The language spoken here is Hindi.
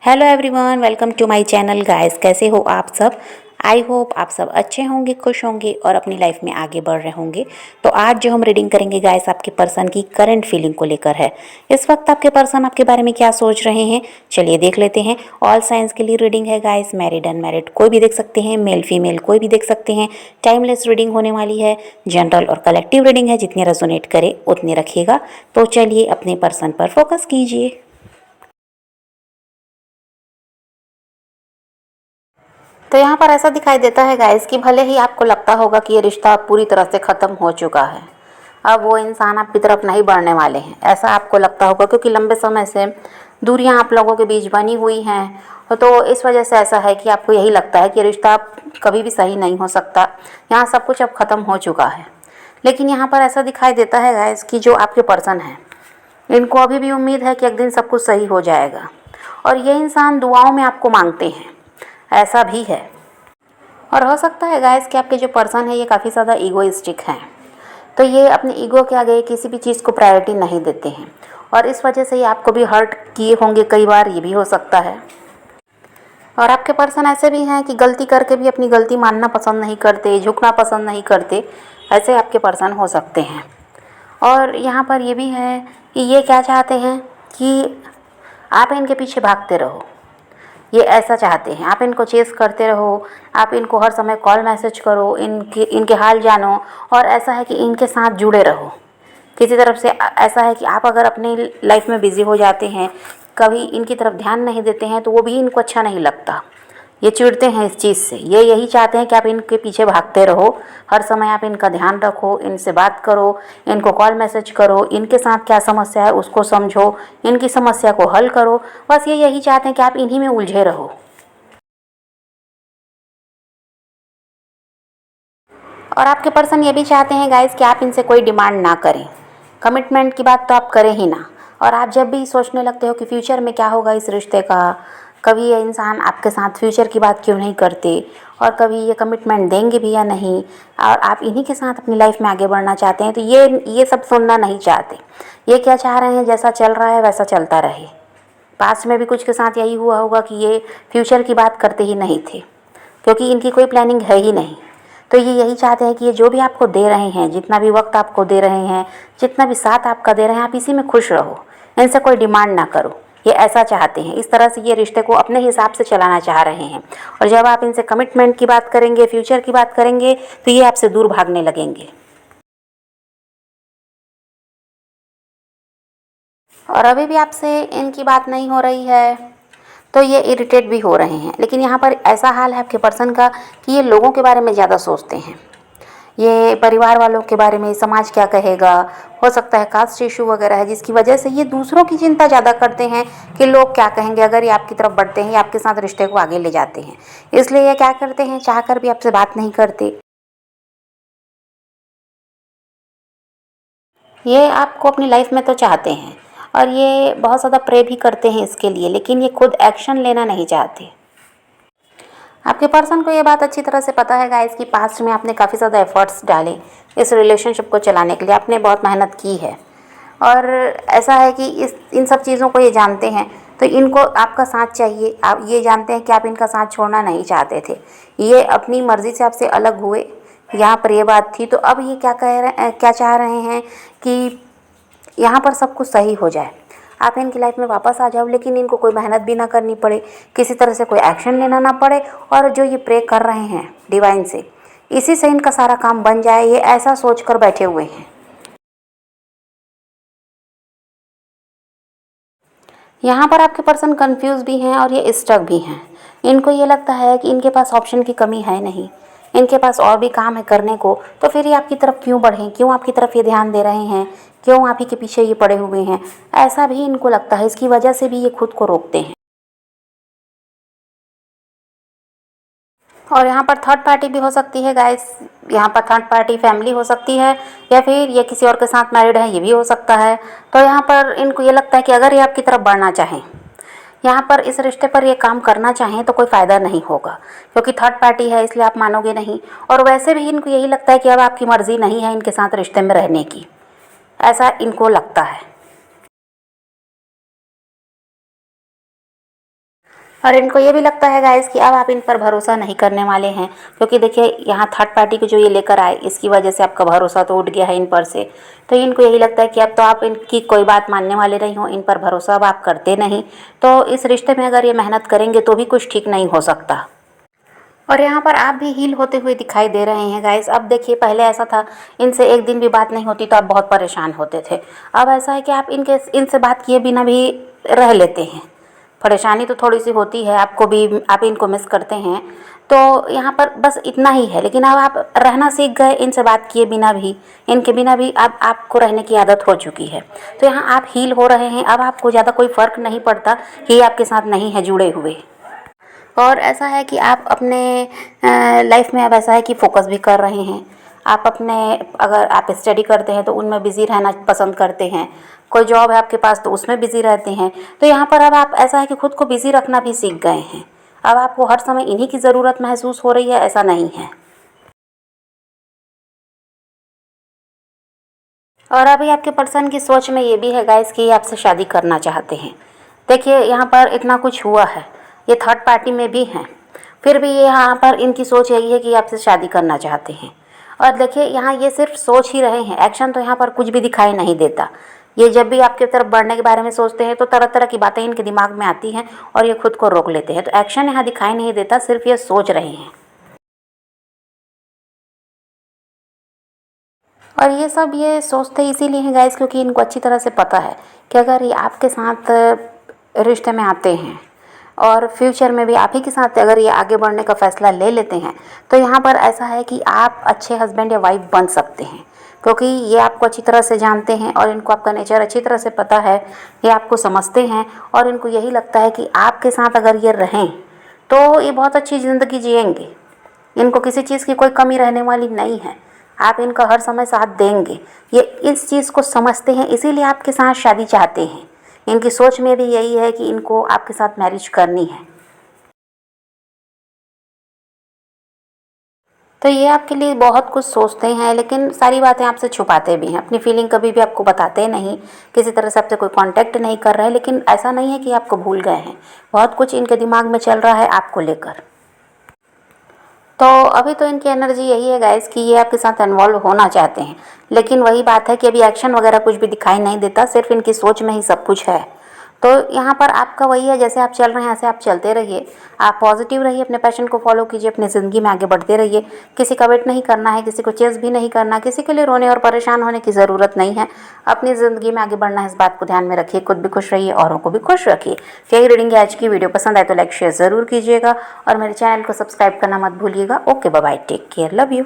Hello everyone, welcome to my channel guys. कैसे हो आप सब? आई होप आप सब अच्छे होंगे, खुश होंगे और अपनी लाइफ में आगे बढ़ रहे होंगे। तो आज जो हम रीडिंग करेंगे गाइस, आपके पर्सन की करंट फीलिंग को लेकर है। इस वक्त आपके पर्सन आपके बारे में क्या सोच रहे हैं, चलिए देख लेते हैं। ऑल साइंस के लिए रीडिंग है गाइस, मैरिड अनमैरिड कोई भी देख सकते हैं, मेल फीमेल कोई भी देख सकते हैं। टाइमलेस रीडिंग होने वाली है, जनरल और कलेक्टिव रीडिंग है, जितने रेजोनेट करे उतने रखिएगा। तो चलिए अपने पर्सन पर फोकस कीजिए। तो यहाँ पर ऐसा दिखाई देता है गाइस कि भले ही आपको लगता होगा कि ये रिश्ता पूरी तरह से ख़त्म हो चुका है, अब वो इंसान आपकी तरफ नहीं बढ़ने वाले हैं, ऐसा आपको लगता होगा क्योंकि लंबे समय से दूरियां आप लोगों के बीच बनी हुई हैं। तो इस वजह से ऐसा है कि आपको यही लगता है कि रिश्ता कभी भी सही नहीं हो सकता, यहाँ सब कुछ अब ख़त्म हो चुका है। लेकिन यहाँ पर ऐसा दिखाई देता है गाइस कि जो आपके पर्सन हैं, इनको अभी भी उम्मीद है कि एक दिन सब कुछ सही हो जाएगा और ये इंसान दुआओं में आपको मांगते हैं, ऐसा भी है। और हो सकता है गाइस कि आपके जो पर्सन है ये काफ़ी ज़्यादा ईगोइस्टिक हैं, तो ये अपने ईगो के आगे किसी भी चीज़ को प्रायोरिटी नहीं देते हैं और इस वजह से ये आपको भी हर्ट किए होंगे कई बार, ये भी हो सकता है। और आपके पर्सन ऐसे भी हैं कि गलती करके भी अपनी गलती मानना पसंद नहीं करते, झुकना पसंद नहीं करते, ऐसे आपके पर्सन हो सकते हैं। और यहाँ पर ये भी है कि ये क्या चाहते हैं कि आप इनके पीछे भागते रहो, ये ऐसा चाहते हैं, आप इनको चेस करते रहो, आप इनको हर समय कॉल मैसेज करो, इनके इनके हाल जानो, और ऐसा है कि इनके साथ जुड़े रहो किसी तरफ से। ऐसा है कि आप अगर अपनी लाइफ में बिज़ी हो जाते हैं, कभी इनकी तरफ ध्यान नहीं देते हैं, तो वो भी इनको अच्छा नहीं लगता, ये चिढ़ते हैं इस चीज़ से। ये यही चाहते हैं कि आप इनके पीछे भागते रहो, हर समय आप इनका ध्यान रखो, इनसे बात करो, इनको कॉल मैसेज करो, इनके साथ क्या समस्या है उसको समझो, इनकी समस्या को हल करो। बस ये यही चाहते हैं कि आप इन्हीं में उलझे रहो। और आपके पर्सन ये भी चाहते हैं गाइस कि आप इनसे कोई डिमांड ना करें, कमिटमेंट की बात तो आप करें ही ना। और आप जब भी सोचने लगते हो कि फ्यूचर में क्या होगा इस रिश्ते का, कभी ये इंसान आपके साथ फ्यूचर की बात क्यों नहीं करते, और कभी ये कमिटमेंट देंगे भी या नहीं, और आप इन्हीं के साथ अपनी लाइफ में आगे बढ़ना चाहते हैं, तो ये सब सुनना नहीं चाहते। ये क्या चाह रहे हैं, जैसा चल रहा है वैसा चलता रहे। पास्ट में भी कुछ के साथ यही हुआ होगा कि ये फ्यूचर की बात करते ही नहीं थे, क्योंकि इनकी कोई प्लानिंग है ही नहीं। तो ये यही चाहते हैं कि ये जो भी आपको दे रहे हैं, जितना भी वक्त आपको दे रहे हैं, जितना भी साथ आपका दे रहे हैं, आप इसी में खुश रहो, इनसे कोई डिमांड ना करो, ये ऐसा चाहते हैं। इस तरह से ये रिश्ते को अपने हिसाब से चलाना चाह रहे हैं। और जब आप इनसे कमिटमेंट की बात करेंगे, फ्यूचर की बात करेंगे, तो ये आपसे दूर भागने लगेंगे। और अभी भी आपसे इनकी बात नहीं हो रही है, तो ये इरिटेट भी हो रहे हैं। लेकिन यहाँ पर ऐसा हाल है आपके पर्सन का कि ये लोगों के बारे में ज़्यादा सोचते हैं, ये परिवार वालों के बारे में, समाज क्या कहेगा, हो सकता है कास्ट इशू वगैरह है, जिसकी वजह से ये दूसरों की चिंता ज़्यादा करते हैं कि लोग क्या कहेंगे अगर ये आपकी तरफ बढ़ते हैं या आपके साथ रिश्ते को आगे ले जाते हैं। इसलिए ये क्या करते हैं, चाह कर भी आपसे बात नहीं करते। ये आपको अपनी लाइफ में तो चाहते हैं और ये बहुत ज़्यादा प्रे भी करते हैं इसके लिए, लेकिन ये खुद एक्शन लेना नहीं चाहते। आपके पर्सन को ये बात अच्छी तरह से पता है गाइस कि पास्ट में आपने काफ़ी ज़्यादा एफर्ट्स डाले इस रिलेशनशिप को चलाने के लिए, आपने बहुत मेहनत की है। और ऐसा है कि इन सब चीज़ों को ये जानते हैं, तो इनको आपका साथ चाहिए। आप ये जानते हैं कि आप इनका साथ छोड़ना नहीं चाहते थे, ये अपनी मर्ज़ी से आपसे अलग हुए, यहाँ पर ये बात थी। तो अब ये क्या चाह रहे हैं कि यहाँ पर सब कुछ सही हो जाए, आप इनकी लाइफ में वापस आ जाओ, लेकिन इनको कोई मेहनत भी ना करनी पड़े, किसी तरह से कोई एक्शन लेना ना पड़े, और जो ये प्रे कर रहे हैं डिवाइन से, इसी से इनका सारा काम बन जाए, ये ऐसा सोच कर बैठे हुए हैं। यहाँ पर आपके पर्सन कंफ्यूज भी हैं और ये स्टक भी हैं। इनको ये लगता है कि इनके पास ऑप्शन की कमी है नहीं, इनके पास और भी काम है करने को, तो फिर ये आपकी तरफ क्यों बढ़ें, क्यों आपकी तरफ ये ध्यान दे रहे हैं, क्यों आप ही के पीछे ये पड़े हुए हैं, ऐसा भी इनको लगता है। इसकी वजह से भी ये खुद को रोकते हैं। और यहाँ पर थर्ड पार्टी भी हो सकती है गाइस, यहाँ पर थर्ड पार्टी फैमिली हो सकती है, या फिर ये किसी और के साथ मैरिड है, ये भी हो सकता है। तो यहाँ पर इनको ये लगता है कि अगर ये आपकी तरफ बढ़ना चाहें, यहाँ पर इस रिश्ते पर ये काम करना चाहें, तो कोई फ़ायदा नहीं होगा, क्योंकि थर्ड पार्टी है, इसलिए आप मानोगे नहीं। और वैसे भी इनको यही लगता है कि अब आपकी मर्ज़ी नहीं है इनके साथ रिश्ते में रहने की, ऐसा इनको लगता है। और इनको ये भी लगता है गाइस कि अब आप इन पर भरोसा नहीं करने वाले हैं, क्योंकि देखिए यहाँ थर्ड पार्टी को जो ये लेकर आए, इसकी वजह से आपका भरोसा तो उठ गया है इन पर से। तो इनको यही लगता है कि अब तो आप इनकी कोई बात मानने वाले नहीं हो, इन पर भरोसा अब आप करते नहीं। तो इस रिश्ते में अगर ये मेहनत करेंगे तो भी कुछ ठीक नहीं हो सकता। और यहाँ पर आप भी हील होते हुए दिखाई दे रहे हैं गाइस। अब देखिए पहले ऐसा था, इनसे एक दिन भी बात नहीं होती तो आप बहुत परेशान होते थे। अब ऐसा है कि आप इनसे बात किए बिना भी रह लेते हैं। परेशानी तो थोड़ी सी होती है आपको भी, आप इनको मिस करते हैं, तो यहाँ पर बस इतना ही है। लेकिन अब आप रहना सीख गए इनसे बात किए बिना भी, इनके बिना भी अब आपको रहने की आदत हो चुकी है। तो यहाँ आप हील हो रहे हैं। अब आपको ज़्यादा कोई फ़र्क नहीं पड़ता कि आपके साथ नहीं है जुड़े हुए। और ऐसा है कि आप अपने लाइफ में अब ऐसा है कि फोकस भी कर रहे हैं। आप अपने, अगर आप स्टडी करते हैं तो उनमें बिज़ी रहना पसंद करते हैं, कोई जॉब है आपके पास तो उसमें बिज़ी रहते हैं। तो यहाँ पर अब आप ऐसा है कि खुद को बिज़ी रखना भी सीख गए हैं। अब आपको हर समय इन्हीं की ज़रूरत महसूस हो रही है, ऐसा नहीं है। और अभी आपके पर्सन की सोच में ये भी है गाइस कि ये आपसे शादी करना चाहते हैं। देखिए यहाँ पर इतना कुछ हुआ है, ये थर्ड पार्टी में भी हैं, फिर भी ये यहाँ पर इनकी सोच यही है कि आपसे शादी करना चाहते हैं। और देखिए यहाँ ये सिर्फ सोच ही रहे हैं, एक्शन तो यहाँ पर कुछ भी दिखाई नहीं देता। ये जब भी आपकी तरफ बढ़ने के बारे में सोचते हैं तो तरह तरह की बातें इनके दिमाग में आती हैं और ये खुद को रोक लेते हैं। तो एक्शन यहाँ दिखाई नहीं देता, सिर्फ ये सोच रहे हैं। और ये सब ये सोचते इसीलिए हैं गाइस क्योंकि इनको अच्छी तरह से पता है कि अगर ये आपके साथ रिश्ते में आते हैं और फ्यूचर में भी आप ही के साथ अगर ये आगे बढ़ने का फ़ैसला ले लेते हैं, तो यहाँ पर ऐसा है कि आप अच्छे हस्बैंड या वाइफ बन सकते हैं, क्योंकि ये आपको अच्छी तरह से जानते हैं और इनको आपका नेचर अच्छी तरह से पता है। ये आपको समझते हैं और इनको यही लगता है कि आपके साथ अगर ये रहें तो ये बहुत अच्छी ज़िंदगी जिएंगे। इनको किसी चीज़ की कोई कमी रहने वाली नहीं है, आप इनका हर समय साथ देंगे। ये इस चीज़ को समझते हैं, इसीलिए आपके साथ शादी चाहते हैं। इनकी सोच में भी यही है कि इनको आपके साथ मैरिज करनी है। तो ये आपके लिए बहुत कुछ सोचते हैं, लेकिन सारी बातें आपसे छुपाते भी हैं। अपनी फीलिंग कभी भी आपको बताते नहीं, किसी तरह से आपसे कोई कांटेक्ट नहीं कर रहे हैं। लेकिन ऐसा नहीं है कि आपको भूल गए हैं, बहुत कुछ इनके दिमाग में चल रहा है आपको लेकर। तो अभी तो इनकी एनर्जी यही है गाइस कि ये आपके साथ इन्वॉल्व होना चाहते हैं, लेकिन वही बात है कि अभी एक्शन वगैरह कुछ भी दिखाई नहीं देता, सिर्फ इनकी सोच में ही सब कुछ है। तो यहाँ पर आपका वही है, जैसे आप चल रहे हैं ऐसे आप चलते रहिए। आप पॉजिटिव रहिए, अपने पैशन को फॉलो कीजिए, अपनी ज़िंदगी में आगे बढ़ते रहिए। किसी का वेट नहीं करना है, किसी को चेज़ भी नहीं करना, किसी के लिए रोने और परेशान होने की ज़रूरत नहीं है। अपनी ज़िंदगी में आगे बढ़ना है, इस बात को ध्यान में रखिए। खुद भी खुश रहिए, औरों को भी खुश रखिए। यही रीडिंग आज की वीडियो पसंद आए तो लाइक शेयर ज़रूर कीजिएगा और मेरे चैनल को सब्सक्राइब करना मत भूलिएगा। Okay bye bye, take care, love you.